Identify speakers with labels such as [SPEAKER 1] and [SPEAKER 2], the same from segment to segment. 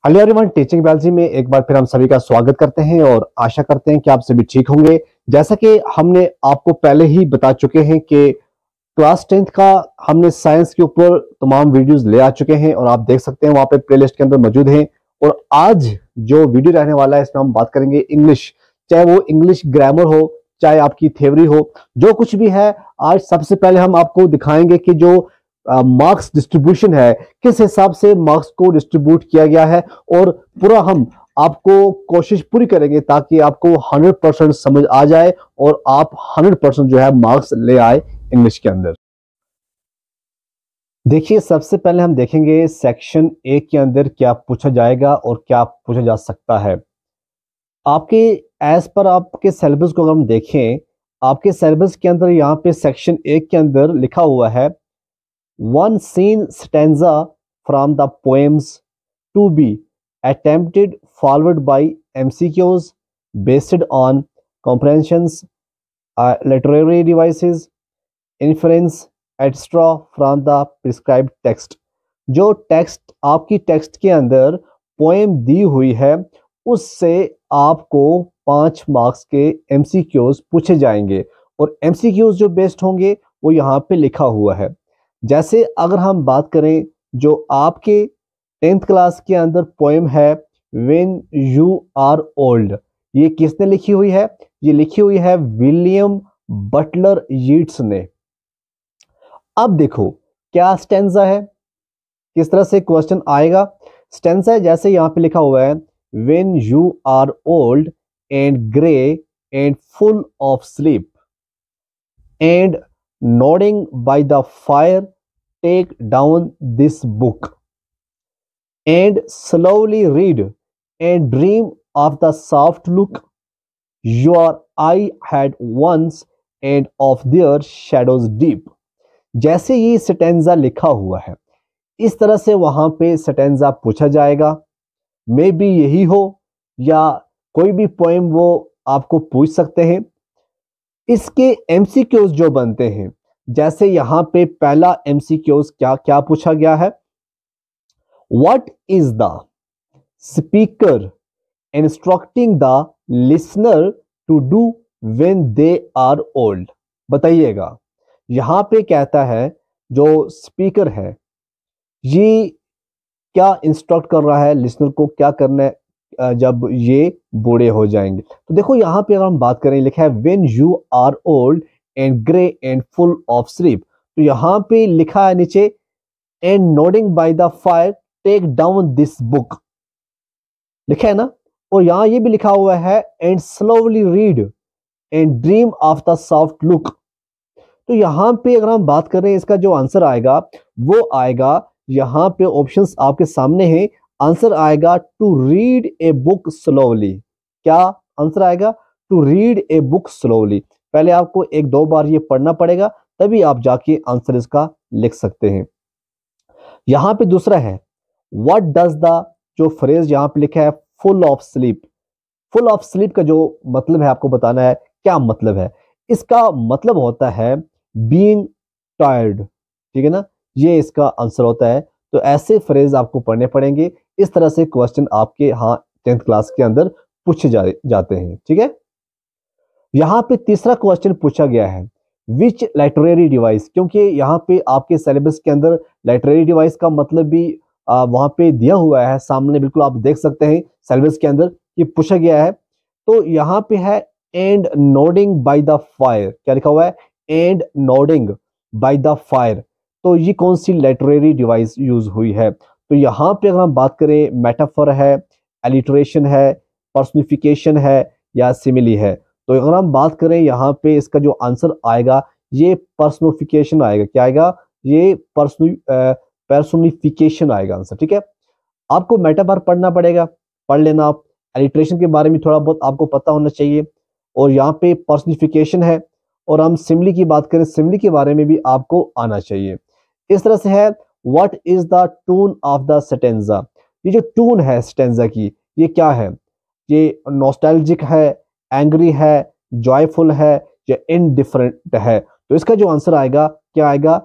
[SPEAKER 1] Hello everyone, teaching biology में एक बार फिर हम सभी का स्वागत करते हैं और आशा करते हैं कि आप सभी ठीक होंगे। जैसा कि हमने आपको पहले ही बता चुके हैं कि क्लास 10th का हमने साइंस के ऊपर तमाम वीडियोस ले आ चुके हैं और आप देख सकते हैं वहां पे प्लेलिस्ट के अंदर मौजूद हैं। और आज जो वीडियो रहने वाला है इसमें हम बात करेंगे इंग्लिश, चाहे वो इंग्लिश ग्रामर हो, चाहे आपकी थ्योरी हो, जो कुछ भी है। आज सबसे पहले हम आपको दिखाएंगे कि जो मार्क्स डिस्ट्रीब्यूशन है, किस हिसाब से मार्क्स को डिस्ट्रीब्यूट किया गया है, और पूरा हम आपको कोशिश पूरी करेंगे ताकि आपको 100% समझ आ जाए और आप 100% जो है मार्क्स ले आए इंग्लिश के अंदर। देखिए, सबसे पहले हम देखेंगे सेक्शन ए के अंदर क्या पूछा जाएगा और क्या पूछा जा सकता है। आपके एज पर आपके सिलेबस को अगर हम देखें, आपके सिलेबस के अंदर यहाँ पे सेक्शन ए के अंदर लिखा हुआ है one scene stanza from the poems to be attempted followed by MCQs based on comprehensions, literary devices, inference, etc. from the prescribed text। जो टेक्स्ट आपकी टेक्स्ट के अंदर पोएम दी हुई है उससे आपको 5 मार्क्स के MCQs पूछे जाएंगे और MCQs जो बेस्ड होंगे वो यहाँ पे लिखा हुआ है। जैसे अगर हम बात करें, जो आपके 10th क्लास के अंदर पोएम है व्हेन यू आर ओल्ड, ये किसने लिखी हुई है? ये लिखी हुई है विलियम बटलर यीट्स ने। अब देखो क्या स्टेंजा है, किस तरह से क्वेश्चन आएगा। स्टेंजा जैसे यहाँ पे लिखा हुआ है when you are old and grey and full of sleep and nodding by the fire, take down this book and slowly read and dream of the soft look your eye had once and of their shadows deep। जैसे ये stanza लिखा हुआ है इस तरह से वहां पे स्टेंजा पूछा जाएगा। मे बी यही हो या कोई भी पोएम वो आपको पूछ सकते हैं। इसके एमसीक्यूज जो बनते हैं, जैसे यहां पे पहला एमसीक्यूज क्या क्या पूछा गया है, what is the speaker instructing the listener to do when they are old. बताइएगा, यहां पे कहता है जो स्पीकर है ये क्या इंस्ट्रक्ट कर रहा है लिसनर को, क्या करना है जब ये बूढ़े हो जाएंगे। तो देखो यहाँ पे अगर हम बात करें, लिखा है when you are old and grey and full of sleep. तो यहाँ पे लिखा है नीचे and nodding by the fire take down this book, लिखा है ना। और यहाँ ये भी लिखा हुआ है and slowly read and dream of the soft look. तो यहाँ पे अगर हम बात करें इसका जो आंसर आएगा वो आएगा, यहाँ पे ऑप्शंस आपके सामने हैं। आंसर आएगा to read a book slowly. क्या आंसर आएगा? To read a book slowly. पहले आपको 1-2 बार ये पढ़ना पड़ेगा तभी आप जाके आंसर इसका लिख सकते हैं। यहां पे दूसरा है व्हाट डज द, जो फ्रेज यहां पे लिखा है full of sleep. Full of sleep का जो मतलब है आपको बताना है क्या मतलब है। इसका मतलब होता है बीइंग टायर्ड, ठीक है ना, ये इसका आंसर होता है। तो ऐसे फ्रेज आपको पढ़ने पड़ेंगे। इस तरह से क्वेश्चन आपके 10th क्लास के अंदर पूछे जाते हैं, ठीक है। यहां पे तीसरा क्वेश्चन पूछा गया है विच लिटरेरी डिवाइस, क्योंकि यहाँ पे आपके सिलेबस के अंदर लिटरेरी डिवाइस का मतलब भी वहां पे दिया हुआ है सामने, बिल्कुल आप देख सकते हैं सिलेबस के अंदर ये पूछा गया है। तो यहाँ पे है and nodding by the fire, क्या लिखा हुआ है? And nodding by the fire. तो ये कौन सी लिटरेरी डिवाइस यूज हुई है? तो यहाँ पे अगर हम बात करें, मेटाफर है, एलिटरेशन है, पर्सनिफिकेशन है या सिमिली है। तो अगर हम बात करें यहाँ पे इसका जो आंसर आएगा ये पर्सनिफिकेशन आएगा। क्या आएगा? ये पर्सनिफिकेशन आएगा आंसर, ठीक है। आपको मेटाफर पढ़ना पड़ेगा, पढ़ लेना आप। एलिटरेशन के बारे में थोड़ा बहुत आपको पता होना चाहिए। और यहाँ पे पर्सनिफिकेशन है। और हम सिमिली की बात करें, सिमिली के बारे में भी आपको आना चाहिए। इस तरह से है what is the tune of the stanza. ये जो टून है स्टेंजा की, ये क्या है? ये नॉस्टैल्जिक है, एंग्री है, जॉयफुल है या इनडिफरेंट है। तो इसका जो आंसर आएगा क्या आएगा?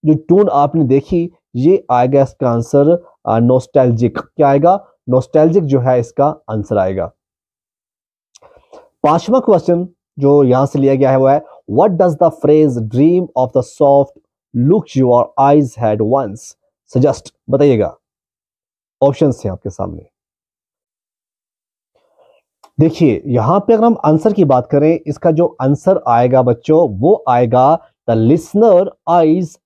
[SPEAKER 1] जो टून आपने देखी ये आएगा इसका आंसर नॉस्टैल्जिक। क्या आएगा? नॉस्टैल्जिक जो है इसका आंसर आएगा। पांचवा क्वेश्चन जो यहां से लिया गया है वो है what does the phrase dream of the soft look your eyes had once suggest, बताइएगा। ऑप्शंस हैं आपके सामने। देखिए यहां पे अगर हम आंसर की बात करें, इसका जो आंसर आएगा बच्चों वो आएगा the listener eyes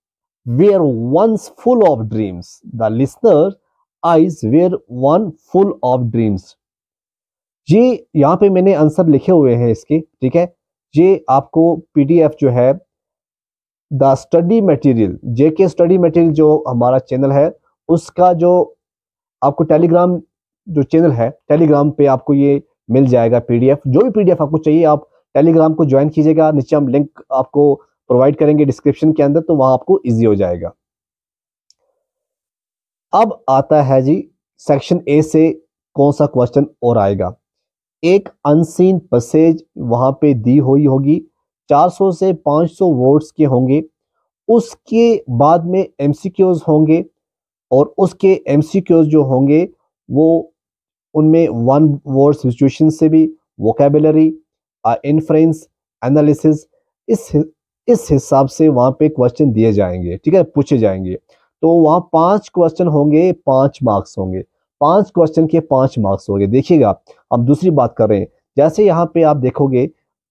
[SPEAKER 1] were once full of dreams. The listener eyes were one full of dreams. ये यहाँ पे मैंने आंसर लिखे हुए हैं इसके, ठीक है। ये आपको पीडीएफ जो है the study material, JK study material जो हमारा चैनल है उसका जो आपको टेलीग्राम जो चैनल है, टेलीग्राम पे आपको ये मिल जाएगा पीडीएफ। जो भी पीडीएफ आपको चाहिए आप टेलीग्राम को ज्वाइन कीजिएगा, नीचे हम लिंक आपको प्रोवाइड करेंगे डिस्क्रिप्शन के अंदर, तो वहां आपको इजी हो जाएगा। अब आता है जी सेक्शन ए से कौन सा क्वेश्चन और आएगा। एक अनसीन पैसेज वहां पे दी हुई होगी, 400 से 500 वर्ड्स के होंगे, उसके बाद में एमसीक्यूज होंगे और उसके एमसीक्यूज जो होंगे वो उनमें वन वर्ड सिचुएशन से भी वोकेबुलरी, इन्फ्रेंस, एनालिसिस, इस हिसाब से वहां पे क्वेश्चन दिए जाएंगे, ठीक है, पूछे जाएंगे। तो वहां 5 क्वेश्चन होंगे, 5 मार्क्स होंगे, 5 क्वेश्चन के 5 मार्क्स होंगे। देखिएगा हम दूसरी बात कर रहे हैं, जैसे यहाँ पे आप देखोगे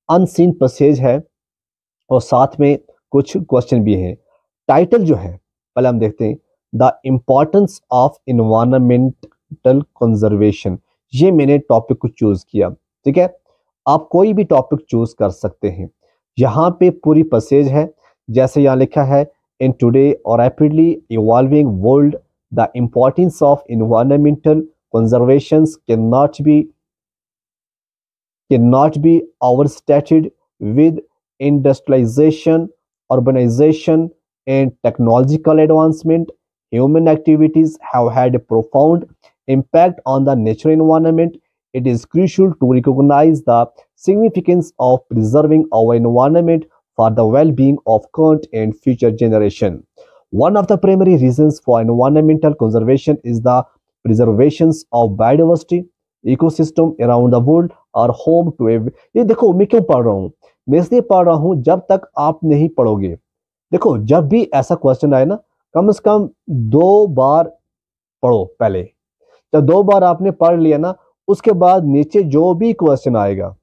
[SPEAKER 1] अनसीन पैसेज है और साथ में कुछ क्वेश्चन भी हैं। टाइटल जो है पहले हम देखते हैं, the importance of environmental conservation. ये मैंने टॉपिक को चूज किया, ठीक है। आप कोई भी टॉपिक चूज कर सकते हैं। यहाँ पे पूरी पैसेज है, जैसे यहाँ लिखा है इन टुडे और rapidly evolving world the importance of environmental conservation cannot be overstated. With industrialization, urbanization, and technological advancement, human activities have had a profound impact on the natural environment. It is crucial to recognize the significance of preserving our environment for the well-being of current and future generations. One of the primary reasons for environmental conservation is the preservation of biodiversity. Ecosystem around the world are home to a, ये देखो मैं क्यों पढ़ रहा हूँ, मैं इसलिए पढ़ रहा हूँ जब तक आप नहीं पढ़ोगे। देखो जब भी ऐसा क्वेश्चन आए ना, कम से कम 2 बार पढ़ो पहले। जब 2 बार आपने पढ़ लिया ना, उसके बाद नीचे जो भी क्वेश्चन आएगा,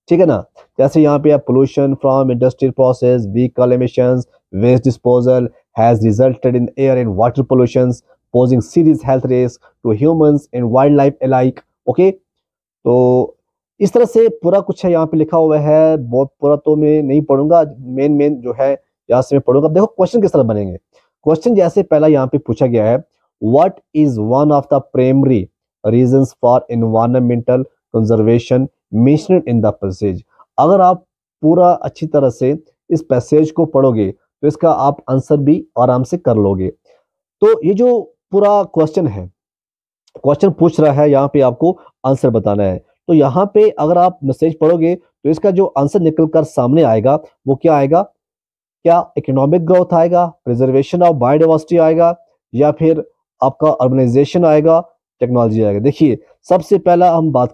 [SPEAKER 1] ठीक है ना, जैसे यहाँ पे pollution from industrial process, vehicle emissions, waste disposal has resulted in air and water pollution posing serious health risk to humans and wildlife alike. Okay, तो इस तरह से पूरा कुछ है यहाँ पे लिखा हुआ है। बहुत पूरा तो मैं नहीं पढ़ूंगा, मेन जो है यहाँ से मैं पढ़ूंगा। देखो क्वेश्चन किस तरह बनेंगे। क्वेश्चन जैसे पहला यहाँ पे पूछा गया है, what is one of the primary reasons for environmental conservation mentioned in the passage. अगर आप पूरा अच्छी तरह से इस पैसेज को पढ़ोगे तो इसका आप आंसर भी आराम से कर लोगे। तो ये जो पूरा क्वेश्चन है, क्वेश्चन पूछ रहा है यहाँ पे आपको आंसर बताना है। तो यहाँ पे अगर आप मैसेज पढ़ोगे तो इसका जो आंसर निकल कर सामने आएगा वो क्या आएगा, क्या इकोनॉमिक ग्रोथ आएगा, प्रिजर्वेशन ऑफ बायोडाइवर्सिटी आएगा, या फिर आपका अर्बनाइजेशन आएगा, टेक्नोलॉजी आएगा। देखिए सबसे पहले हम बात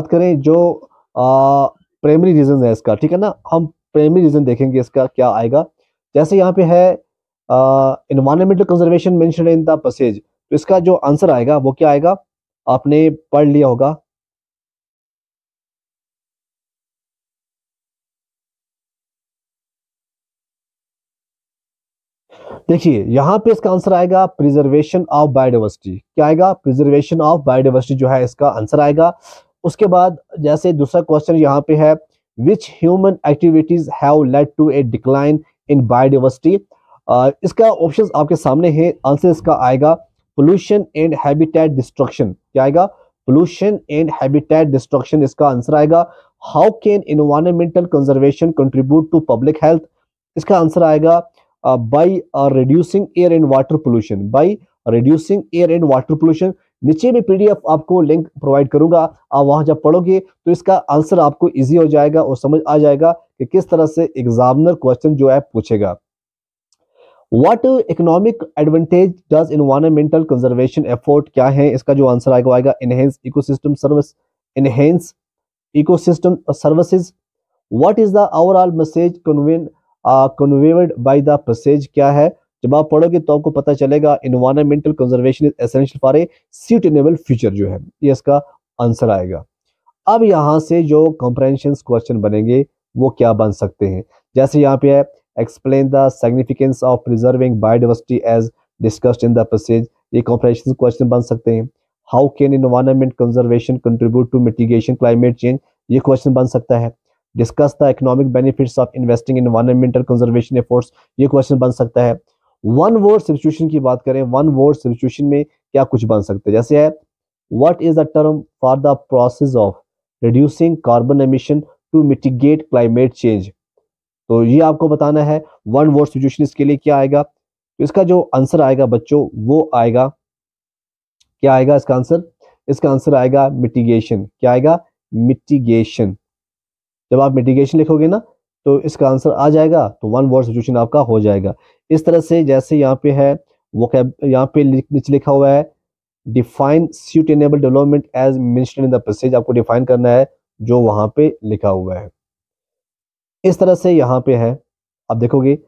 [SPEAKER 1] करें जो प्राइमरी रीजन है इसका, ठीक है ना। हम प्राइमरी रीजन देखेंगे इसका क्या आएगा। जैसे यहाँ पे है environmental conservation mentioned in the passage, तो इसका जो आंसर आएगा वो क्या आएगा, आपने पढ़ लिया होगा। देखिए यहाँ पे इसका आंसर आएगा प्रिजर्वेशन ऑफ बायोडाइवर्सिटी। क्या आएगा, प्रिजर्वेशन ऑफ बायोडाइवर्सिटी जो है इसका आंसर आएगा। उसके बाद जैसे दूसरा क्वेश्चन यहाँ पे है, which human activities have led to a decline in biodiversity. इसका ऑप्शंस आपके सामने है, आंसर इसका आएगा पोल्यूशन एंड हैबिटेट डिस्ट्रक्शन। क्या आएगा, पोल्यूशन एंड हैबिटेट डिस्ट्रक्शन इसका आंसर आएगा। How can environmental conservation contribute to public health, इसका आंसर आएगा by reducing air and water pollution, by reducing air and water pollution. नीचे में पीडीएफ आपको link provide करूंगा, आप वहां जब पढ़ोगे तो इसका आंसर आपको इजी हो जाएगा और समझ आ जाएगा कि किस तरह से एग्जामिनर क्वेश्चन जो है पूछेगा। What economic advantage does environmental conservation effort क्या है? इसका जो आंसर आएगा वो आएगा enhance ecosystem service, enhance ecosystem services. What is the overall message conveyed by the passage क्या है? जब आप पढ़ोगे तो आपको पता चलेगा environmental conservation is essential for a sustainable future जो है, ये इसका आंसर आएगा। अब यहाँ से जो कॉम्प्रहेंशन क्वेश्चन बनेंगे वो क्या बन सकते हैं? जैसे यहाँ पे है explain the significance of preserving biodiversity as discussed in the passage, ये कॉम्प्रहेंशन क्वेश्चन बन सकते हैं। How can environment conservation contribute to mitigation climate change, ये क्वेश्चन बन सकता है। Discuss the economic benefits of investing in environmental conservation efforts, ये question बन सकता है। वन वर्ड सब्स्टिट्यूशन की बात करें, वन वर्ड सब्स्टिट्यूशन में क्या कुछ बन सकते हैं? जैसे है what is the term for the process of reducing carbon emission to mitigate climate change, तो ये आपको बताना है। वन वर्ड सब्स्टिट्यूशन इसके लिए क्या आएगा? तो इसका जो आंसर आएगा बच्चों वो आएगा, क्या आएगा इसका आंसर? इसका आंसर आएगा मिटिगेशन। क्या आएगा? मिटिगेशन। जब आप मिटिगेशन लिखोगे ना तो इसका आंसर आ जाएगा, तो वन वर्ड सब्स्टिट्यूशन आपका हो जाएगा। इस तरह से जैसे यहाँ पे है वो यहाँ पे नीचे लिखा हुआ है define sustainable development as mentioned in the passage, आपको डिफाइन करना है जो वहां पे लिखा हुआ है। इस तरह से यहाँ पे है, आप देखोगे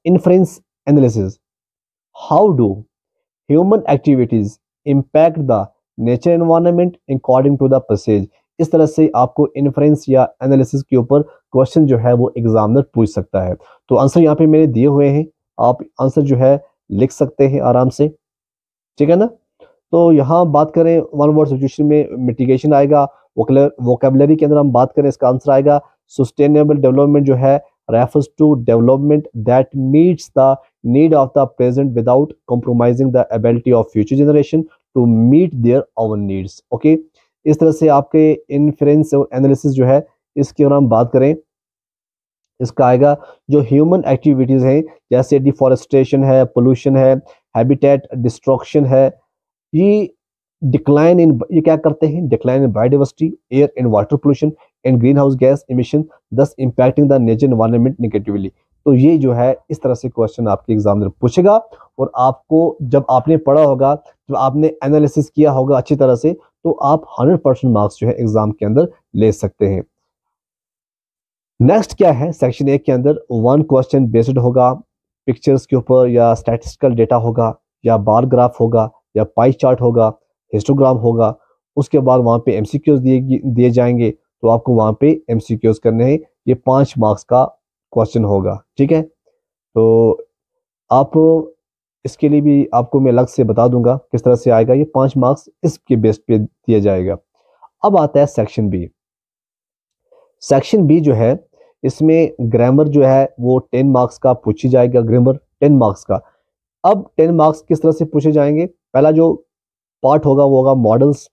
[SPEAKER 1] inference analysis, how do human activities impact the nature environment according to the passage. इस तरह से आपको इन्फ्रेंस या एनालिसिस के ऊपर क्वेश्चन जो है वो एग्जामिनर पूछ सकता है। तो आंसर यहाँ पे मैंने दिए हुए हैं, आप आंसर जो है लिख सकते हैं आराम से, ठीक है ना। तो यहाँ बात करें वन वर्ड सब्स्टिट्यूशन में मिटिगेशन आएगा। वोकेबलरी के अंदर हम बात करें इसका आंसर आएगा सस्टेनेबल डेवलपमेंट जो है refers to development that meets the need of the present without compromising the ability of future generation to meet their own needs. Okay, इस तरह से आपके इन्फ्रेंस एनालिसिस जो है इसकी अगर हम बात करें, इसका आएगा जो ह्यूमन एक्टिविटीज हैं जैसे डिफॉरेस्टेशन है, पोल्यूशन है, हैबिटेट डिस्ट्रक्शन है, ये डिक्लाइन इन, ये क्या करते हैं? Decline in biodiversity, air and water pollution and greenhouse gas emission, thus impacting the nature environment negatively. तो ये जो है इस तरह से क्वेश्चन आपके एग्जाम में पूछेगा, और आपको जब आपने पढ़ा होगा, जब आपने एनालिसिस किया होगा अच्छी तरह से, तो आप 100% मार्क्स जो है एग्जाम के अंदर ले सकते हैं। नेक्स्ट क्या है? सेक्शन 1 के अंदर वन क्वेश्चन बेस्ड होगा पिक्चर्स के ऊपर, या स्टैटिस्टिकल डेटा होगा, या बार ग्राफ होगा, या पाई चार्ट होगा, हिस्टोग्राम होगा। उसके बाद वहाँ पे एमसीक्यूज दिए जाएंगे, तो आपको वहाँ पे एमसीक्यूज करने हैं। ये 5 मार्क्स का क्वेश्चन होगा, ठीक है। तो आप इसके लिए भी आपको मैं अलग से बता दूंगा किस तरह से आएगा, ये 5 मार्क्स इसके बेस पे दिया जाएगा। अब आता है सेक्शन बी। सेक्शन बी जो है इसमें ग्रामर जो है वो 10 मार्क्स का पूछी जाएगा, ग्रामर 10 मार्क्स का। अब 10 मार्क्स किस तरह से पूछे जाएंगे? पहला जो पार्ट होगा वो होगा मॉडल्स।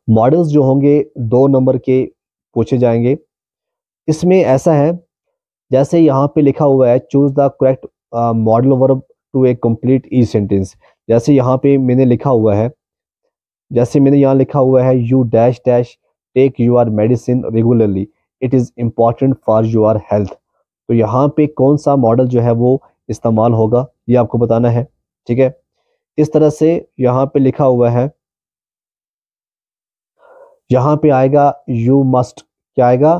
[SPEAKER 1] मॉडल्स जो होंगे 2 नंबर के पूछे जाएंगे। इसमें ऐसा है जैसे यहाँ पे लिखा हुआ है choose the correct modal verb to a complete e sentence. जैसे यहाँ पे मैंने लिखा हुआ है, जैसे मैंने यहाँ लिखा हुआ है you dash dash take your medicine regularly, it is important for your health. तो यहाँ पे कौन सा मॉडल जो है वो इस्तेमाल होगा ये आपको बताना है, ठीक है। इस तरह से यहाँ पे लिखा हुआ है, यहाँ पे आएगा यू मस्ट, क्या आएगा?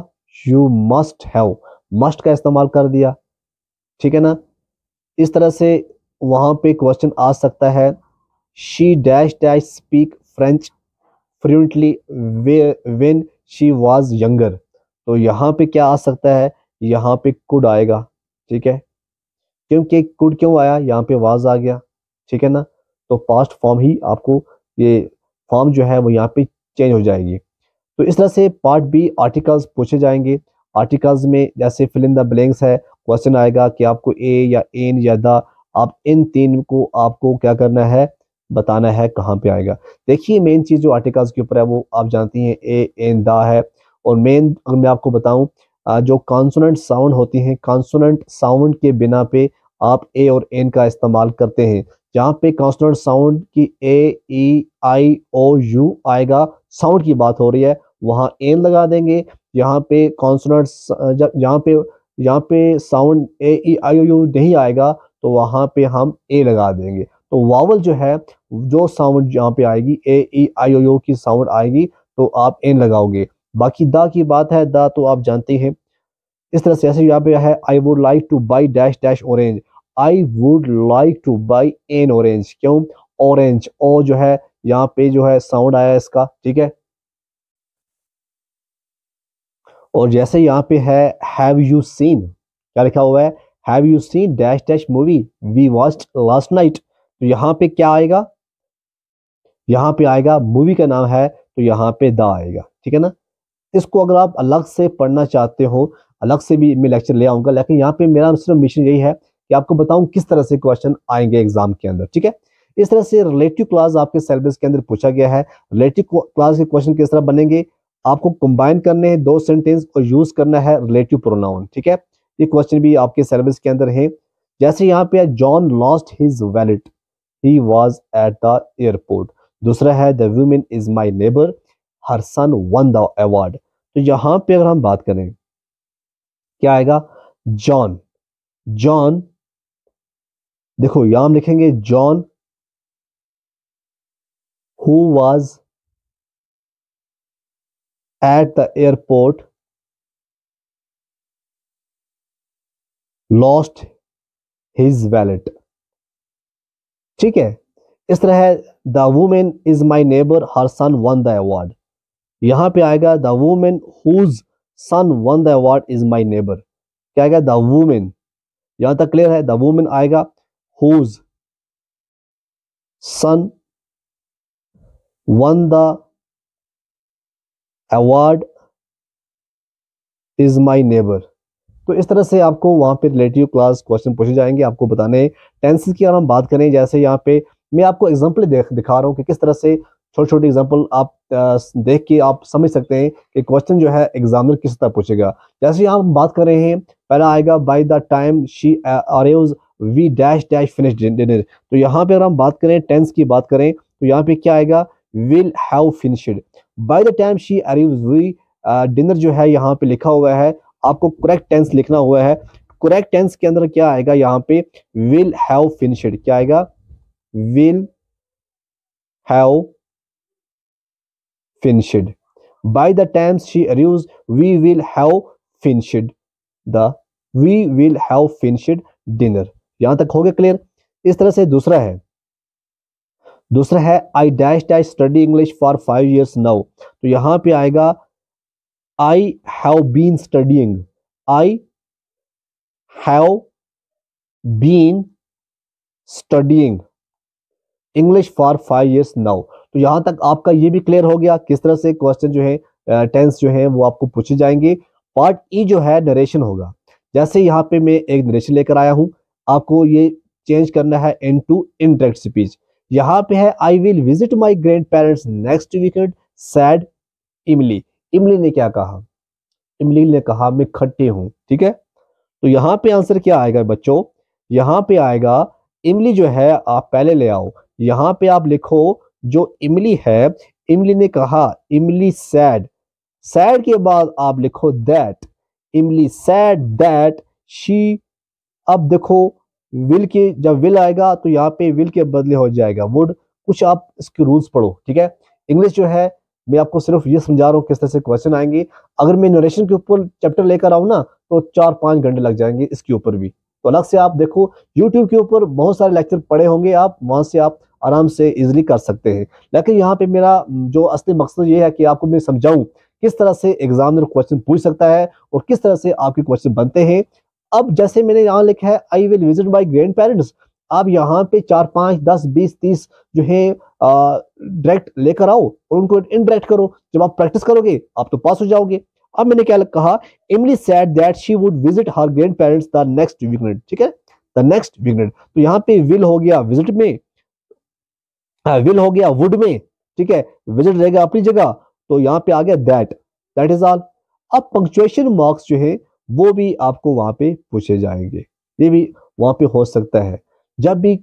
[SPEAKER 1] यू मस्ट हैव, मस्ट का इस्तेमाल कर दिया, ठीक है ना। इस तरह से वहाँ पे क्वेश्चन आ सकता है she dash dash speak French fluently when she was younger. तो यहाँ पे क्या आ सकता है? यहाँ पे कुड आएगा, ठीक है। क्योंकि कुड क्यों आया? यहाँ पे वाज आ गया, ठीक है ना। तो पास्ट फॉर्म ही आपको, ये फॉर्म जो है वो यहाँ पे चेंज हो जाएगी। तो इस तरह से पार्ट बी आर्टिकल्स पूछे जाएंगे। आर्टिकल्स में जैसे फिल इन द ब्लैंक्स है, क्वेश्चन आएगा कि आपको ए या एन या द, आप इन 3 को आपको क्या करना है? बताना है कहाँ पे आएगा। देखिए मेन चीज़ जो आर्टिकल्स के ऊपर है वो आप जानती हैं ए एन द है। और मेन अगर मैं आपको बताऊं जो कॉन्सोनेंट साउंड होती हैं, कॉन्सोनेंट साउंड के बिना पे आप ए और एन का इस्तेमाल करते हैं। जहाँ पे कॉन्सोनेंट साउंड की ए ई आई ओ यू आएगा, साउंड की बात हो रही है, वहाँ एन लगा देंगे। यहाँ पे कॉन्सोनेंट्स, जहाँ पे यहाँ पे sound A E I O you नहीं आएगा तो वहां पे हम ए लगा देंगे। तो वावल जो है, जो साउंड यहाँ पे आएगी ए ई आई ओ यू की साउंड आएगी तो आप एन लगाओगे। बाकी दा की बात है, दा तो आप जानते हैं। इस तरह से ऐसे यहाँ पे है I would like two by dash dash orange, I would like two by N orange. क्यों? ऑरेंज ओ जो है यहाँ पे जो है साउंड आया इसका, ठीक है। और जैसे यहाँ पे है हैव यू सीन, क्या लिखा हुआ है? Have you seen dash dash movie we watched last night. तो यहाँ पे क्या आएगा? यहाँ पे आएगा मूवी का नाम है तो यहाँ पे द आएगा, ठीक है ना। इसको अगर आप अलग से पढ़ना चाहते हो, अलग से भी मैं लेक्चर ले आऊंगा, लेकिन यहाँ पे मेरा सिर्फ मिशन यही है कि आपको बताऊं किस तरह से क्वेश्चन आएंगे एग्जाम के अंदर, ठीक है। इस तरह से रिलेटिव क्लास आपके सिलेबस के अंदर पूछा गया है। रिलेटिव क्लास के क्वेश्चन किस तरह बनेंगे? आपको कंबाइन करने हैं दो सेंटेंस और यूज करना है रिलेटिव प्रोनाउन, ठीक है। ये क्वेश्चन भी आपके सिलेबस के अंदर है। जैसे यहाँ पे John lost his wallet, he was at the airport. दूसरा है the women is my neighbour, her son won the award. तो यहाँ पे अगर हम बात करें क्या आएगा? जॉन, जॉन देखो यहां हम लिखेंगे John who was at the airport lost his wallet, ठीक है। इस तरह है the women is my neighbour, her son won the award. यहां पे आएगा the women whose son won the award is my neighbour. क्या आएगा? द वुमेन, यहां तक क्लियर है? द वुमेन आएगा whose son won the award is my neighbour. तो इस तरह से आपको वहां पे रिलेटिव क्लास क्वेश्चन पूछे जाएंगे, आपको बताने। टेंसेस की अगर हम बात करें, जैसे यहाँ पे मैं आपको एग्जांपल दिखा रहा हूँ कि किस तरह से छोटे छोटे एग्जांपल आप देख के आप समझ सकते हैं कि क्वेश्चन जो है एग्जामिनर किस तरह पूछेगा। जैसे यहाँ हम बात कर रहे हैं, पहला आएगा by the time she arrives we dash dash finish dinner. तो यहाँ पे अगर हम बात करें, टेंस की बात करें, तो यहाँ पे क्या आएगा? Will have finished. By the time she arrives we dinner जो है यहाँ पे लिखा हुआ है, आपको करेक्ट टेंस लिखना हुआ है। करेक्ट टेंस के अंदर क्या आएगा? यहाँ पे विल हैव फिनिश्ड। क्या आएगा? Will have finished. By the time she arrives we will have finished the we will have finished dinner. यहां तक हो गया क्लियर? इस तरह से दूसरा है I dash dash study English for 5 years now. तो यहां पे आएगा I have been studying. I have been studying English for 5 years now. तो यहां तक आपका ये भी क्लियर हो गया किस तरह से क्वेश्चन जो है टेंस जो है वो आपको पूछे जाएंगे। पार्ट ई जो है नरेशन होगा। जैसे यहाँ पे मैं एक नरेशन लेकर आया हूं, आपको ये चेंज करना है इनटू इनडायरेक्ट स्पीच। यहाँ पे है I will visit my grand parents next weekend sad इमली। इमली ने क्या कहा? इमली ने कहा मैं खट्टी हूं, ठीक है। तो यहां पे आंसर क्या आएगा बच्चों? यहां पे आएगा इमली जो है आप पहले ले आओ। यहां पे आप लिखो जो इमली है, इमली ने कहा, इमली सैड, सैड के बाद आप लिखो दैट, इमली सैड दैट शी। अब देखो विल के, जब विल आएगा तो यहाँ पे विल के बदले हो जाएगा वुड। कुछ आप इसके रूल्स पढ़ो, ठीक है। इंग्लिश जो है मैं आपको सिर्फ ये समझा रहा हूँ किस तरह से क्वेश्चन आएंगे। अगर मैं नरेशन के ऊपर चैप्टर लेकर आऊँ ना तो 4-5 घंटे लग जाएंगे इसके ऊपर भी। तो अलग से आप देखो यूट्यूब के ऊपर बहुत सारे लेक्चर पड़े होंगे, आप वहां से आप आराम से इजिली कर सकते हैं। लेकिन यहाँ पे मेरा जो असली मकसद ये है कि आपको मैं समझाऊं किस तरह से एग्जामिनर क्वेश्चन पूछ सकता है और किस तरह से आपके क्वेश्चन बनते हैं। अब जैसे मैंने यहाँ लिखा है I will visit my grand parents, आप यहाँ पे 4, 5, 10, 20, 30 जो है डायरेक्ट लेकर आओ और उनको इनडायरेक्ट करो। जब आप प्रैक्टिस करोगे आप तो पास हो जाओगे। अब मैंने क्या कहा? इमली said that she would visit her grand parents the next weekend, ठीक है, द नेक्स्ट वीकेंड। तो यहाँ पे विल हो गया विजिट में, विल हो गया वुड में, ठीक है, विजिट रहेगा अपनी जगह। तो यहाँ पे आ गया दैट इज ऑल। अब पंक्चुएशन मार्क्स जो है वो भी आपको वहां पे पूछे जाएंगे, ये भी वहां पे हो सकता है। जब भी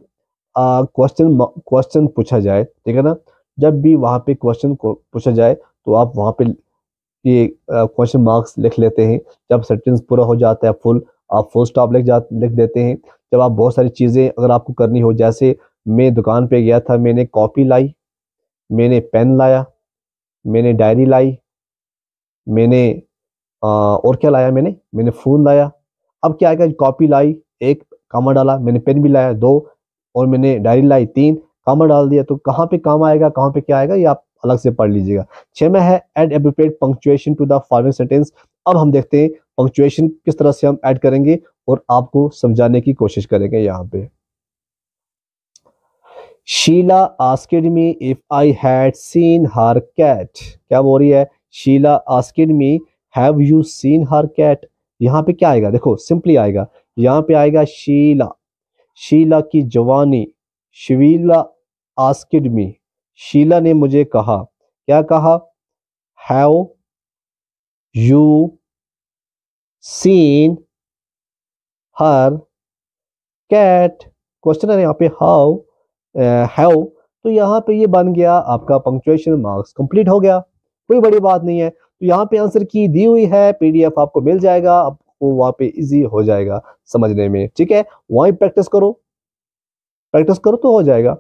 [SPEAKER 1] क्वेश्चन पूछा जाए, ठीक है ना, जब भी वहां पे क्वेश्चन को पूछा जाए तो आप वहां पे कि क्वेश्चन मार्क्स लिख लेते हैं। जब सेंटेंस पूरा हो जाता है फुल, आप फुल स्टॉप लिख देते हैं। जब आप बहुत सारी चीज़ें अगर आपको करनी हो, जैसे मैं दुकान पे गया था, मैंने कॉपी लाई, मैंने पेन लाया, मैंने डायरी लाई, मैंने और क्या लाया, मैंने फ़ोन लाया। अब क्या आएगा, कॉपी लाई, एक कॉमा डाला, मैंने पेन भी लाया, दो, और मैंने डायरी लाई, तीन, कॉमा डाल दिया। तो कहाँ पे कॉमा आएगा, कहाँ पे क्या आएगा, ये आप अलग से पढ़ लीजिएगा। 6 में है add appropriate punctuation to the following sentence. अब हम देखते हैं पंक्चुएशन किस तरह से हम ऐड करेंगे और आपको समझाने की कोशिश करेंगे यहाँ पे। Sheela asked me if I had seen her cat. क्या बोल रही है, Sheela asked me have you seen her cat. यहाँ पे क्या आएगा, देखो सिंपली आएगा, यहाँ पे आएगा शीला, शीला की जवानी, शीला आस्क्ड मी, शीला ने मुझे कहा, क्या कहा, have you seen her cat. Question है यहाँ पे हाउ, हैव, तो यहाँ पे ये बन गया आपका पंक्चुएशन मार्क्स कंप्लीट हो गया, कोई बड़ी बात नहीं है। तो यहाँ पे आंसर की दी हुई है, पीडीएफ आपको मिल जाएगा, आपको वहाँ पे इजी हो जाएगा समझने में, ठीक है। वहीं प्रैक्टिस करो, प्रैक्टिस करो तो हो जाएगा।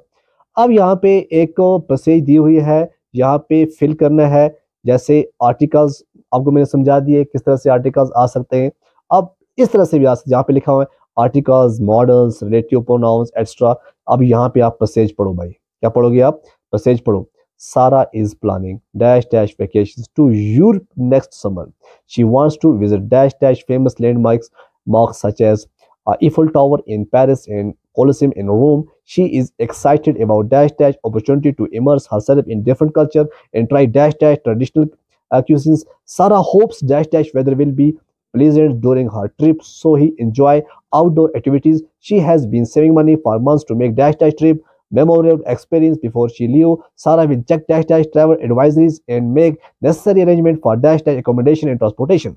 [SPEAKER 1] अब यहाँ पे एक पैसेज दी हुई है, यहाँ पे फिल करना है, जैसे आर्टिकल्स आपको मैंने समझा दिए किस तरह से आर्टिकल्स आ सकते हैं। अब इस तरह से भी आ सकते, जहाँ पे लिखा हुआ है articles, models, relative pronouns extra. अब यहाँ पे आप पैसेज पढ़ो भाई, क्या पढ़ोगे आप, पैसेज पढ़ो। Sarah is planning dash dash vacations to Europe next summer. She wants to visit dash dash famous landmarks marks such as Eiffel Tower in Paris and Colosseum in Rome. She is excited about dash dash opportunity to immerse herself in different culture and try dash dash traditional cuisines. Sarah hopes dash dash weather will be pleasant during her trip, so he enjoy outdoor activities. She has been saving money for months to make dash dash trip memorable experience before she leave. Sarah will check dash dash travel advisories and make necessary arrangement for dash dash accommodation and transportation.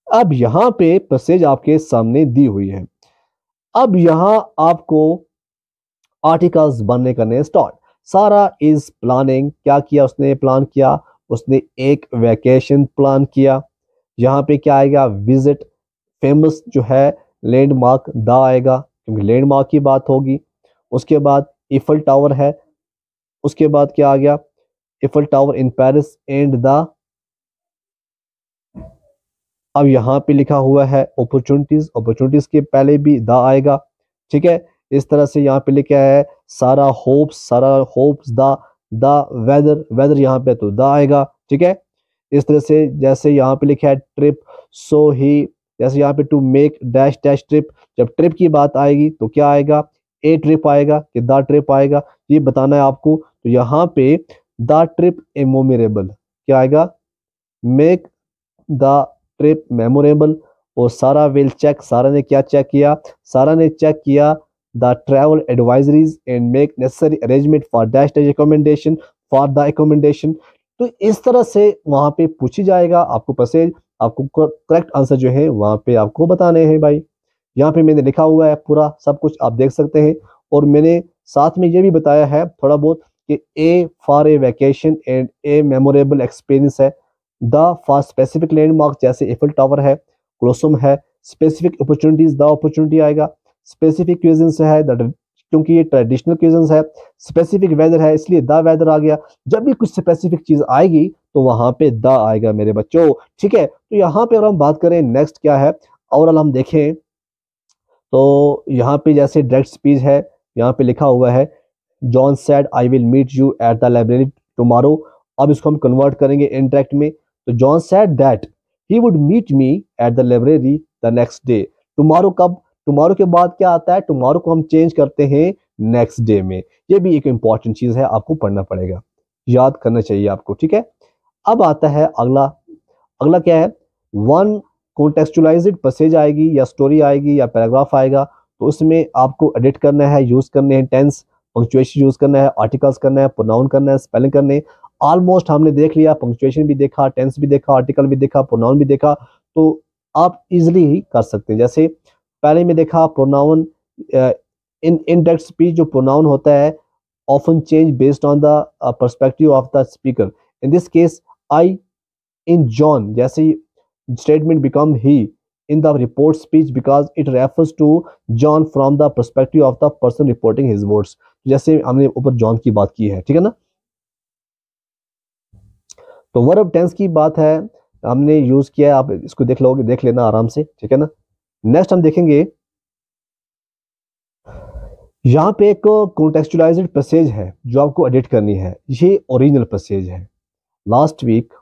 [SPEAKER 1] अब यहाँ पे passage आपके सामने दी हुई है। अब यहाँ आपको आर्टिकल्स बनने करने स्टार्ट। सारा इज प्लानिंग, क्या किया उसने, प्लान किया, उसने एक वैकेशन प्लान किया। यहाँ पे क्या आएगा, विजिट, फेमस जो है लैंडमार्क द आएगा क्योंकि लैंडमार्क की बात होगी। उसके बाद इफल टावर है, उसके बाद क्या आ गया, Eiffel Tower in Paris and the, अब यहाँ पे लिखा हुआ है अपॉर्चुनिटीज, अपॉर्चुनिटीज के पहले भी द आएगा, ठीक है। इस तरह से यहाँ पे लिखा है सारा होप्स, सारा होप्स द वेदर, वेदर यहाँ पे तो द आएगा, ठीक है। इस तरह से जैसे यहाँ पे लिखा है ट्रिप, सो ही, जैसे यहाँ पे to make dash dash trip, जब ट्रिप की बात आएगी तो क्या आएगा, ए ट्रिप आएगा कि द ट्रिप आएगा, ये बताना है आपको। तो यहाँ पे द ट्रिप मेमोरेबल क्या आएगा, मेक द ट्रिप मेमोरेबल। और सारा विल चेक, सारा ने क्या चेक किया, सारा ने चेक किया the travel advisories and make necessary arrangement for dash dash recommendation, for the recommendation. तो इस तरह से वहां पे पूछी जाएगा आपको पैसेज, आपको करेक्ट आंसर जो है वहां पे आपको बताने हैं भाई। यहाँ पे मैंने लिखा हुआ है पूरा सब कुछ आप देख सकते हैं, और मैंने साथ में ये भी बताया है थोड़ा बहुत कि A for a vacation and A memorable experience है, द फॉर स्पेसिफिक लैंडमार्क जैसे एफिल टावर है, क्लोसम है, स्पेसिफिक अपॉर्चुनिटीज द अपॉर्चुनिटी आएगा, स्पेसिफिक क्यूजन्स है क्योंकि ये ट्रेडिशनल क्यूजन्स है, स्पेसिफिक वेदर है इसलिए द वेदर आ गया। जब भी कुछ स्पेसिफिक चीज आएगी तो वहां पे द आएगा मेरे बच्चों, ठीक है। तो यहाँ पे अगर हम बात करें नेक्स्ट क्या है, ओवरऑल हम देखें तो यहाँ पे जैसे डायरेक्ट स्पीच है, यहाँ पे लिखा हुआ है John said I will meet you at the library tomorrow. अब इसको हम कन्वर्ट करेंगे इंटरेक्ट में, तो John said that he would meet me at the library the next day. Tomorrow कब, टुमारो के बाद क्या आता है, टुमारो को हम चेंज करते हैं नेक्स्ट डे में। ये भी एक इंपॉर्टेंट चीज है, आपको पढ़ना पड़ेगा, याद करना चाहिए आपको, ठीक है। अब आता है अगला, अगला क्या है, वन कॉन्टेक्चुअलाइज्ड पैसेज आएगी या स्टोरी आएगी या पैराग्राफ आएगा, तो उसमें आपको एडिट करना है, यूज करने हैं टेंस, पंक्चुएशन यूज करना है, आर्टिकल्स करना है, प्रोनाउन करना है, स्पेलिंग करने है। ऑलमोस्ट हमने देख लिया, पंक्चुएशन भी देखा, टेंस भी देखा, आर्टिकल भी देखा, प्रोनाउन भी देखा, तो आप इजिली ही कर सकते हैं। जैसे पहले में देखा प्रोनाउन, इन इनडायरेक्ट स्पीच जो प्रोनाउन होता है often change based on the perspective of the speaker. In this case I in John, जैसे statement become he in the report speech because it refers to John from the perspective of the person reporting his words. जैसे हमने ऊपर John की बात की है, ठीक है ना। तो वर्ब टेंस की बात है, हमने यूज किया है, आप इसको देख लोगे, देख लेना आराम से, ठीक है ना। नेक्स्ट हम देखेंगे, यहाँ पे एक कॉन्टेक्चुअलाइज्ड पैसेज है जो आपको एडिट करनी है, ये ओरिजिनल पैसेज है। लास्ट वीक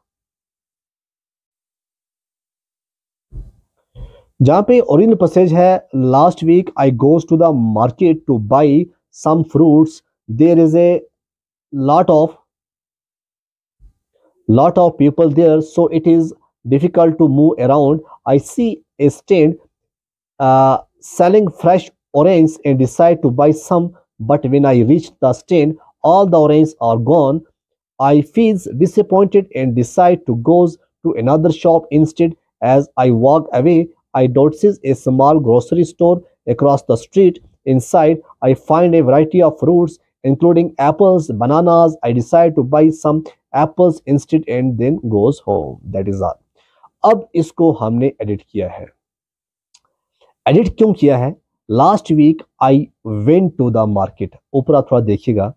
[SPEAKER 1] जहां पे ओरिजिनल पैसेज है, last week I goes to the market to buy some fruits, there is a lot of people there, so it is difficult to move around. I see a stand selling fresh orange and decide to buy some, but when I reach the stand, all the oranges are gone. I feel disappointed and decide to go to another shop instead. As I walk away, I notice a small grocery store across the street. Inside, I find a variety of fruits, including apples, bananas. I decide to buy some apples instead and then goes home. That is all. अब इसको हमने edit किया है। Edit क्यों किया है? Last week I went to the market, ऊपर आप थोड़ा देखिएगा,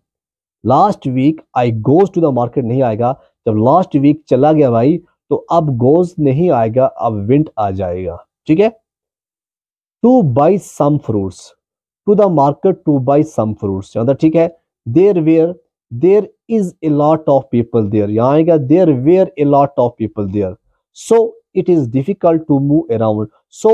[SPEAKER 1] last week I goes to the market नहीं आएगा, जब लास्ट वीक चला गया भाई तो अब गोज नहीं आएगा, अब वेंट आ जाएगा, ठीक है। To buy some fruits, to the market to buy some fruits, ठीक है। There is a lot of people there, यहाँ आएगा there were a lot of people there, so it is difficult to move around, so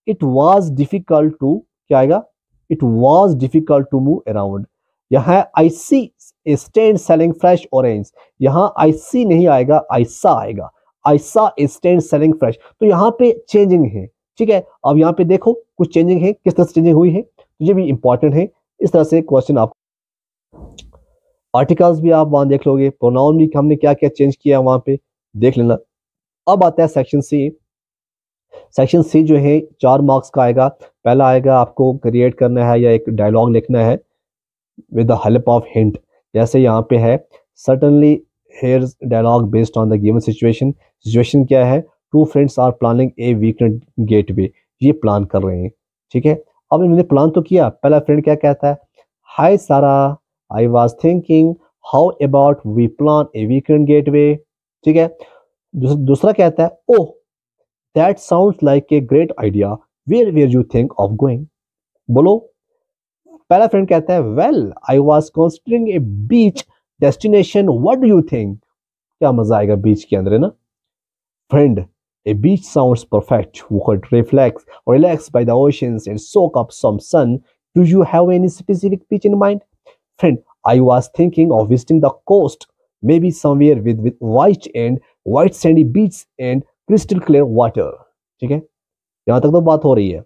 [SPEAKER 1] it was difficult to, क्या आएगा, it was difficult to move around. यहाँ I see a stand selling fresh orange, यहाँ I सी नहीं आएगा, आई सा आएगा, आई सा ए stand selling fresh, तो यहाँ पे चेंजिंग है, ठीक है। अब यहाँ पे देखो कुछ चेंजिंग है, किस तरह से चेंजिंग हुई है, तो ये भी इंपॉर्टेंट है। इस तरह से क्वेश्चन आप, आर्टिकल्स भी आप वहां देख लोगे, प्रोनाउन भी हमने क्या क्या चेंज किया वहां पे देख लेना। अब आता है सेक्शन सी। सेक्शन सी जो है 4 मार्क्स का आएगा। पहला आएगा आपको क्रिएट करना है या एक डायलॉग लिखना है with the help of hint, जैसे यहाँ पे है certainly here's dialogue based on the given situation. Situation क्या है, 2 friends are planning a weekend getaway, ये प्लान कर रहे हैं, ठीक है। अब इन्होंने प्लान तो किया, पहला फ्रेंड क्या कहता है, hi Sara, I was thinking how about we plan a weekend getaway, ठीक है। दूसरा कहता है, oh that sounds like a great idea, where you think of going, बोलो। पहला फ्रेंड कहता है, well I was considering a beach destination, what do you think, क्या मजा आएगा बीच के अंदर, है ना। Friend, a beach sounds perfect. We could relax by the oceans and soak up some sun. Do you have any specific beach in mind? Friend, I was thinking of visiting the coast, maybe somewhere with white sandy beaches and crystal clear water. ठीक है, यहाँ तक तो बात हो रही है।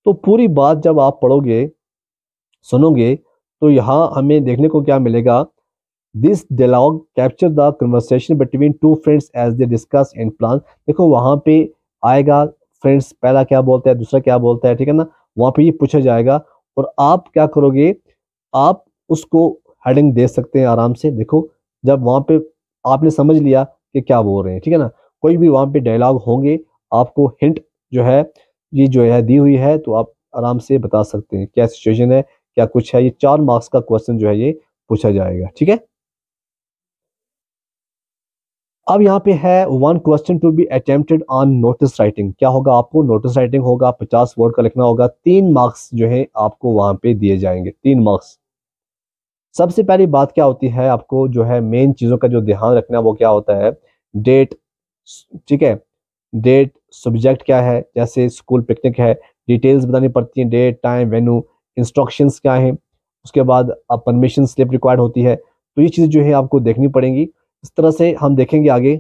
[SPEAKER 1] तो पूरी बात जब आप पढ़ोगे, सुनोगे, तो यहाँ हमें देखने को क्या मिलेगा, this dialogue capture the conversation between 2 friends as they discuss and plan। देखो वहां पे आएगा फ्रेंड्स, पहला क्या बोलता है, दूसरा क्या बोलता है, ठीक है ना, वहां पे ये पूछा जाएगा और आप क्या करोगे, आप उसको हेडिंग दे सकते हैं आराम से। देखो जब वहां पे आपने समझ लिया कि क्या बोल रहे हैं, ठीक है ना, कोई भी वहां पे डायलॉग होंगे, आपको हिंट जो है ये जो है दी हुई है, तो आप आराम से बता सकते हैं क्या सिचुएशन है, क्या कुछ है। ये 4 मार्क्स का क्वेश्चन जो है ये पूछा जाएगा, ठीक है। अब यहाँ पे है 1 question to be attempted on notice writing. क्या होगा, आपको नोटिस राइटिंग होगा, 50 वर्ड का लिखना होगा, 3 मार्क्स जो है आपको वहां पे दिए जाएंगे, 3 मार्क्स। सबसे पहली बात क्या होती है, आपको जो है मेन चीजों का जो ध्यान रखना है वो क्या होता है, डेट, ठीक है, डेट, सब्जेक्ट क्या है, जैसे स्कूल पिकनिक है, डिटेल्स बतानी पड़ती है, डेट, टाइम, वेन्यू, इंस्ट्रक्शंस क्या है, उसके बाद परमिशन स्लिप रिक्वायर्ड होती है, तो ये चीजें जो है आपको देखनी पड़ेंगी। इस तरह से हम देखेंगे आगे,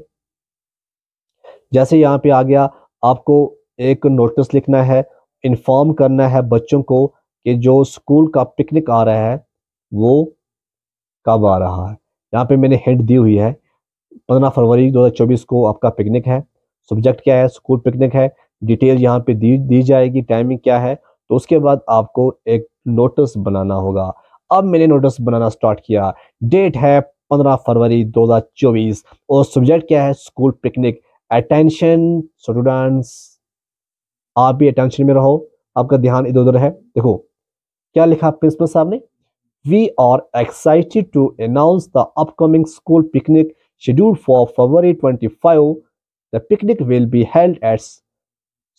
[SPEAKER 1] जैसे यहाँ पे आ गया, आपको एक नोटिस लिखना है, इन्फॉर्म करना है बच्चों को कि जो स्कूल का पिकनिक आ रहा है वो कब आ रहा है। यहाँ पे मैंने हिंट दी हुई है, 15 फरवरी 2024 को आपका पिकनिक है, सब्जेक्ट क्या है, स्कूल पिकनिक है, डिटेल यहाँ पे दी जाएगी, टाइमिंग क्या है, तो उसके बाद आपको एक नोटिस बनाना होगा। अब मैंने नोटिस बनाना स्टार्ट किया, डेट है 15 फरवरी 2024 और सब्जेक्ट क्या है, स्कूल पिकनिक। अटेंशन स्टूडेंट्स, आप भी अटेंशन में रहो, आपका ध्यान इधर उधर है। देखो क्या लिखा प्रिंसिपल साहब ने, we are excited to announce the upcoming school picnic scheduled for February 25. The picnic will be held at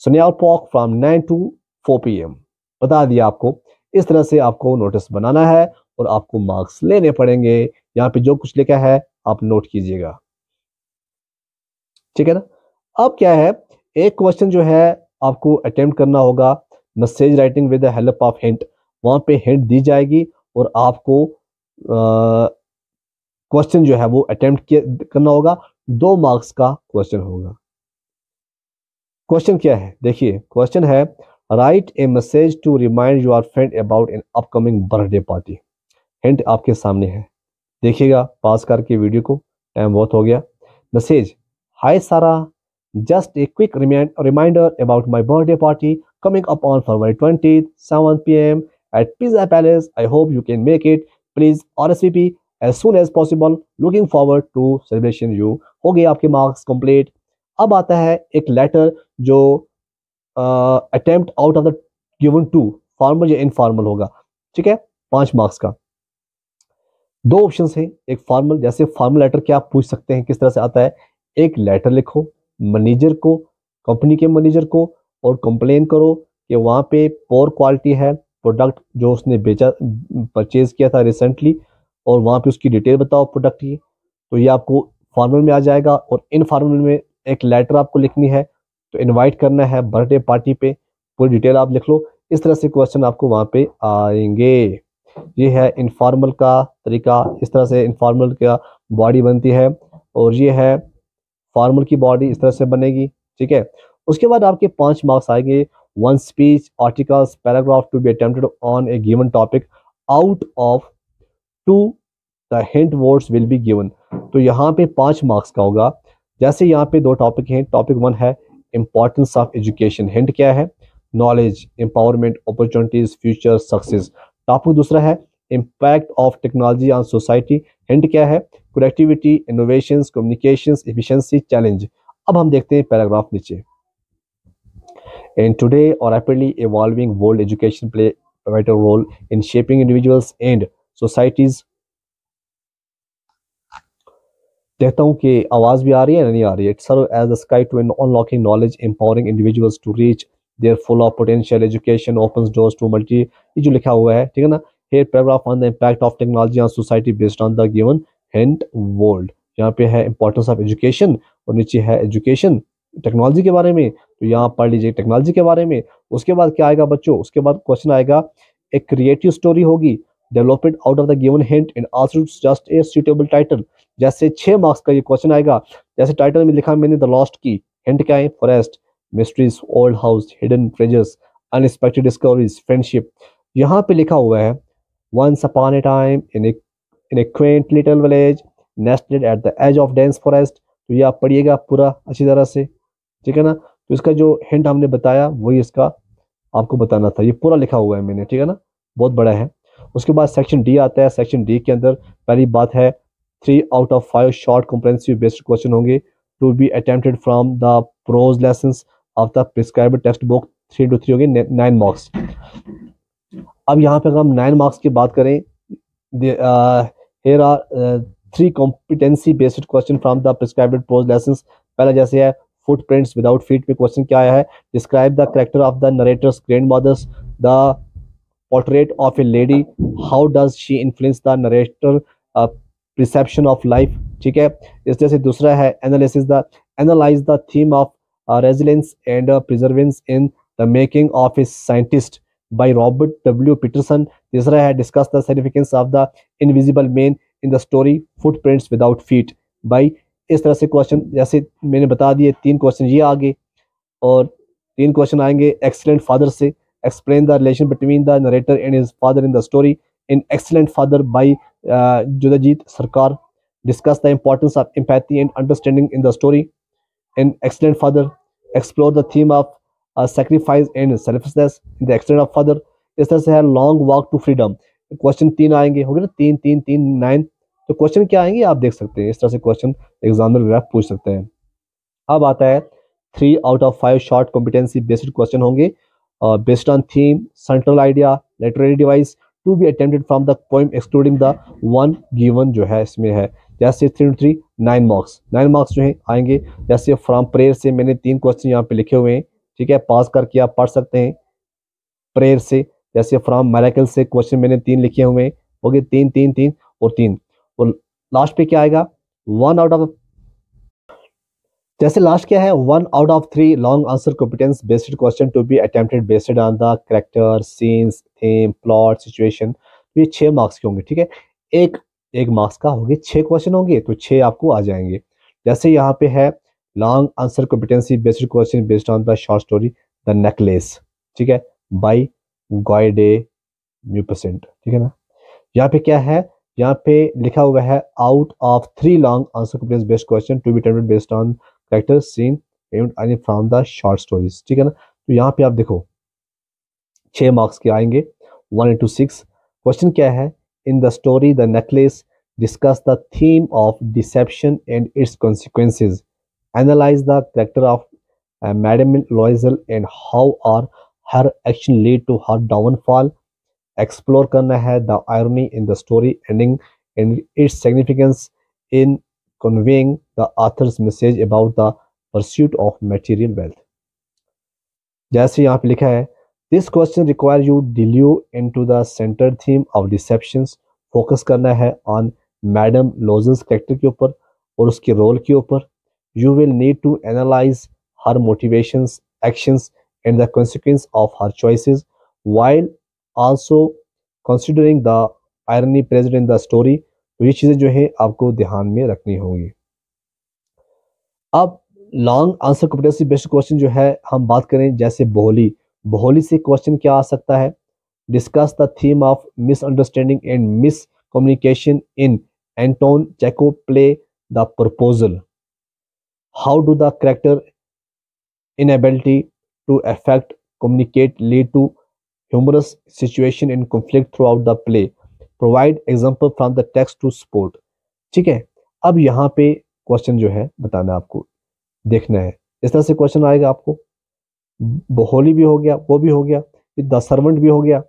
[SPEAKER 1] Suniyal Park from 9 to 4 PM। बता दिया आपको, इस तरह से आपको नोटिस बनाना है और आपको मार्क्स लेने पड़ेंगे। यहाँ पे जो कुछ लिखा है आप नोट कीजिएगा, ठीक है ना। अब क्या है, एक क्वेश्चन जो है आपको अटेम्प्ट करना होगा, message writing with the help of hint. वहां पे हिंट दी जाएगी और आपको क्वेश्चन जो है वो अटेम्प्ट करना होगा। 2 मार्क्स का क्वेश्चन होगा। क्वेश्चन क्या है, देखिए क्वेश्चन है, write a message to remind your friend about an upcoming birthday party. Hint आपके सामने है, देखिएगा पास करके वीडियो को, टाइम बहुत हो गया। Message, hi Sara, just a quick reminder about my birthday party coming up on February 20th 7 PM at Pizza Palace. I hope you can make it. Please RSVP as soon as possible. Looking forward to celebration you। हो गए आपके marks complete. अब आता है एक letter जो attempt out of the given two, formal या informal होगा, ठीक है, 5 मार्क्स का। 2 ऑप्शन है, एक फॉर्मल, जैसे फॉर्मल लेटर क्या आप पूछ सकते हैं किस तरह से आता है, एक लेटर लिखो मैनेजर को, कंपनी के मैनेजर को, और कंप्लेन करो कि वहाँ पे पोर क्वालिटी है प्रोडक्ट जो उसने बेचा, परचेज किया था रिसेंटली, और वहाँ पे उसकी डिटेल बताओ प्रोडक्ट की। तो ये आपको फॉर्मल में आ जाएगा। और इनफॉर्मल में एक लेटर आपको लिखनी है, तो इनवाइट करना है बर्थडे पार्टी पे, पूरी डिटेल आप लिख लो। इस तरह से क्वेश्चन आपको वहाँ पे आएंगे। ये है इनफॉर्मल का तरीका, इस तरह से इनफॉर्मल का बॉडी बनती है, और ये है फॉर्मल की बॉडी इस तरह से बनेगी, ठीक है। उसके बाद आपके 5 मार्क्स आएंगे, 1 speech articles paragraph to be attempted on a given topic out of 2 the hint words will be given. तो यहाँ पे 5 मार्क्स का होगा। जैसे यहाँ पे 2 टॉपिक हैं, टॉपिक 1 है इंपॉर्टेंस ऑफ एजुकेशन, हिंट क्या है, knowledge, empowerment, opportunities, future, success. Topic दूसरा है impact of technology on society, hint क्या है, productivity, innovations, communications, efficiency, challenge. अब हम देखते हैं पैराग्राफ नीचे। In today or rapidly evolving world, education play a vital role in shaping individuals and societies। देखता हूँ कि आवाज भी आ रही है या नहीं आ रही है। It serves as the sky to unlocking knowledge, empowering individuals to reach their full of potential। Education opens doors to multi, ये जो लिखा हुआ है, ठीक है ना। Here paragraph on the impact of technology on society based on the given hint world। यहाँ पे है importance of education और नीचे है education टेक्नोलॉजी के बारे में, तो यहाँ पढ़ लीजिए टेक्नोलॉजी के बारे में। उसके बाद क्या आएगा बच्चों, उसके बाद क्वेश्चन आएगा, एक क्रिएटिव स्टोरी होगी developed out of the given hint and also just a suitable title. जैसे 6 मार्क्स का ये क्वेश्चन आएगा, जैसे टाइटल में लिखा मैंने द लॉस्ट की, हिंट क्या है, forest, mysteries, old house, hidden treasures, unexpected discoveries, friendship. यहाँ पे लिखा हुआ है once upon a time in a quaint little village nestled at the edge of dense forest. तो ये आप पढ़िएगा पूरा अच्छी तरह से, ठीक है ना। तो इसका जो हिंट हमने बताया वही इसका आपको बताना था, ये पूरा लिखा हुआ है मैंने, ठीक है ना, बहुत बड़ा है। उसके बाद सेक्शन डी आता है। सेक्शन डी के अंदर पहली बात है 3 out of 5 short comprehensive based question होंगे to be attempted from the prose lessons of the prescribed textbook. 3 to 3 हो गए 9 मार्क्स। अब यहाँ पे अगर हम 9 मार्क्स की बात करें, here are 3 competency based question from the prescribed prose lessons। पहला जैसे है फुटप्रिंट्स विदाउट फीट में क्वेश्चन क्या आया है, describe the character of the narrator's grandmother's, the portrait of a lady, how does she influence the narrator perception of life, ठीक है। इस तरह से दूसरा है analyse the theme of resilience and perseverance in the making of a scientist by Robert W Peterson. तीसरा है discuss the significance of the invisible man in the story footprints without feet by. इस तरह से question जैसे मैंने बता दिए, 3 question ये आगे और 3 क्वेश्चन आएंगे एक्सीलेंट फादर से। Explain the relation between the narrator and his father in the story in excellent father by Judajit Sarkar. Discuss the importance of empathy and understanding in the story in excellent father. Explore the theme of sacrifice and selflessness in the extent of father। इस तरह से है long walk to freedom. Question 3 आएंगे, हो गए ना, 3 3 3 9। तो question क्या आएंगे आप देख सकते हैं, इस तरह से क्वेश्चन एग्जामिनर जो है पूछ सकते हैं। अब आता है 3 out of 5 short competency based question होंगे based on theme, central idea, literary device to be attempted from the poem excluding the one given जो है इसमें है। जैसे 3 9 मार्क्स, 9 मार्क्स जो है आएंगे। जैसे फ्रॉम प्रेयर से मैंने 3 क्वेश्चन यहाँ पे लिखे हुए हैं, ठीक है, पास करके आप पढ़ सकते हैं प्रेयर से। जैसे फ्रॉम मैराकल से क्वेश्चन मैंने 3 लिखे हुए हैं, हो गए 3 3 3 और 3। और लास्ट पे क्या आएगा, 1 आउट ऑफ, जैसे लास्ट क्या है, 1 out of 3 long answer competence based question to be attempted based on the character, scenes, theme, plot, situation. ये 6 मार्क्स के होंगे, ठीक है। एक एक मार्क्स का होंगे, 6 क्वेश्चन होंगे तो 6 आपको आ जाएंगे। जैसे यहाँ पे है long answer competency based question based on the short story the necklace, ठीक है, बाई गॉयडे न्यूपर्सेंट, ठीक है ना। यहाँ पे क्या है, यहाँ पे लिखा हुआ है out of 3 long answer competence based question to be attempted based on character, scene and from the short stories, ठीक है ना। तो यहाँ पे आप देखो 6 मार्क्स के आएंगे, 1 into 6। क्वेश्चन क्या है, in the story the necklace discuss the theme of deception and its consequences, analyse the character of Madame Loisel and how are her action lead to her downfall. Explore करना है the irony in the story ending and its significance in conveying the author's message about the pursuit of material wealth। जैसे यहाँ पे लिखा है, this question require you delve into the centre theme of deceptions. Focus करना है on madam लोजल्स character के ऊपर और उसके रोल के ऊपर। You will need to analyse her motivations, actions and the consequence of her choices while also considering the irony present in the story। तो ये चीज़ें जो है आपको ध्यान में रखनी होंगी। अब long answer competency based question जो है हम बात करें, जैसे बोहली, बोहली से क्वेश्चन क्या आ सकता है, discuss the theme of misunderstanding and miss communication in Anton Chekhov play the proposal. How do the character inability to affect communicate lead to humorous situation in conflict throughout the play। Provide example from the text to support। ठीक है, अब यहाँ पे question जो है बताना आपको, देखना है इस तरह से क्वेश्चन आएगा आपको। बोहोली भी हो गया, वो भी हो गया, द सर्वेंट भी हो गया।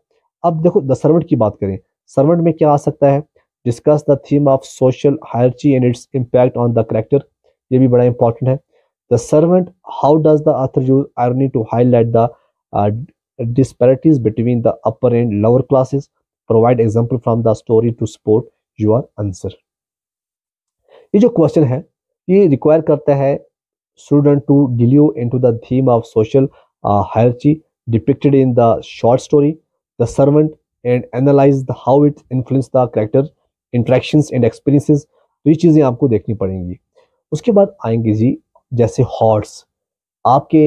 [SPEAKER 1] अब देखो द सर्वेंट की बात करें, सर्वेंट में क्या आ सकता है, discuss the theme of social hierarchy and its impact on the character. ये भी बड़ा इंपॉर्टेंट है। The servant, how does the author use irony to highlight the disparities between the upper and lower classes। Provide example from the story to support your answer। ये जो question है ये require करता है student to delve into the theme of social hierarchy depicted in the short story the servant and analyze the how it influence the character interactions and experiences। तो ये चीज़ें आपको देखनी पड़ेंगी। उसके बाद आएंगे जी जैसे हॉर्स, आपके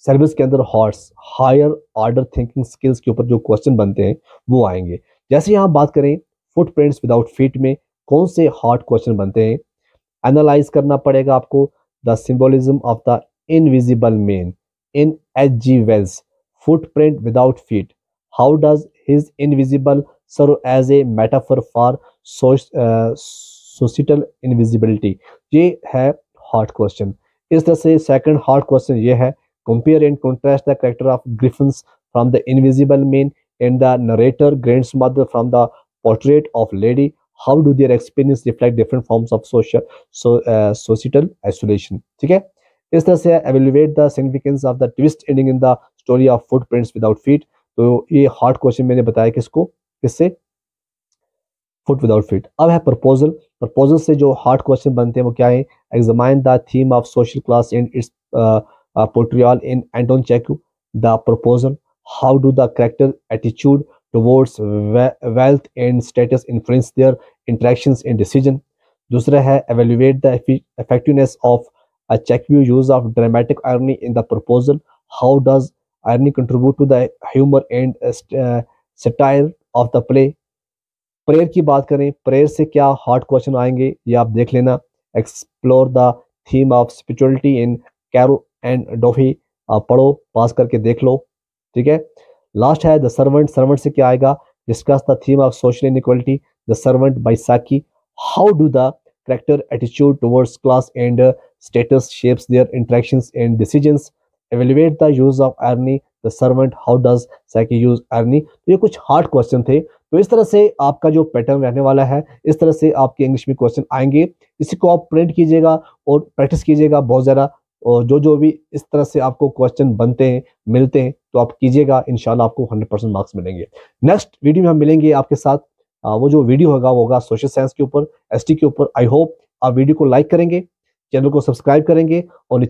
[SPEAKER 1] सिलेबस के अंदर हॉर्स हायर ऑर्डर थिंकिंग स्किल्स के ऊपर जो क्वेश्चन बनते हैं वो आएंगे। जैसे यहाँ बात करें फुटप्रिंट्स विदाउट फीट में कौन से हार्ड क्वेश्चन बनते हैं, एनालाइज करना पड़ेगा आपको the symbolism of the invisible man in H.G. Wells footprint without feet। How does his invisible serve as a metaphor for societal invisibility। ये है हार्ड क्वेश्चन। इस तरह से सेकंड हार्ड क्वेश्चन ये है, compare and contrast the character of Griffins from the Invisible Man and the narrator grandmother from the Portrait of Lady। How do their experience reflect different forms of societal isolation। ठीक है, इस तरह से evaluate the significance of the twist ending in the story of footprints without feet। तो ये hard question मैंने बताया किसको, किससे, फुट विदाउट फीट। अब है प्रपोजल, प्रपोजल से जो हार्ड क्वेश्चन बनते हैं वो क्या है, examine the theme of social class and it's portrayal in Anton Chekhov the proposal। How do the character attitude towards wealth and status influence their interactions and decision। दूसरा है evaluate the effectiveness of a Chekhov use of dramatic irony in the proposal। How does irony contribute to the humor and satire of the play। Prayer की बात करें, prayer से क्या hard question आएंगे ये आप देख लेना। Explore the theme of spirituality in Carol and डोफी, आप पढ़ो, पास करके देख लो। ठीक है, लास्ट है द सर्वेंट, सर्वेंट से क्या आएगा, discuss the theme of social inequality the servant by Saki. how do the character attitude towards class and status shapes their interactions and decisions, evaluate the use of irony, the servant, how does psyche use irony। तो ये कुछ hard question थे। तो इस तरह से आपका जो पैटर्न रहने वाला है, इस तरह से आपके इंग्लिश में क्वेश्चन आएंगे। इसी को आप प्रिंट कीजिएगा और प्रैक्टिस कीजिएगा बहुत ज़्यादा। और जो भी इस तरह से आपको क्वेश्चन बनते हैं, मिलते हैं, तो आप कीजिएगा, इंशाल्लाह आपको 100% मार्क्स मिलेंगे। नेक्स्ट वीडियो में हम मिलेंगे आपके साथ। वो जो वीडियो होगा वो होगा सोशल साइंस के ऊपर, एसटी के ऊपर। आई होप आप वीडियो को लाइक करेंगे, चैनल को सब्सक्राइब करेंगे और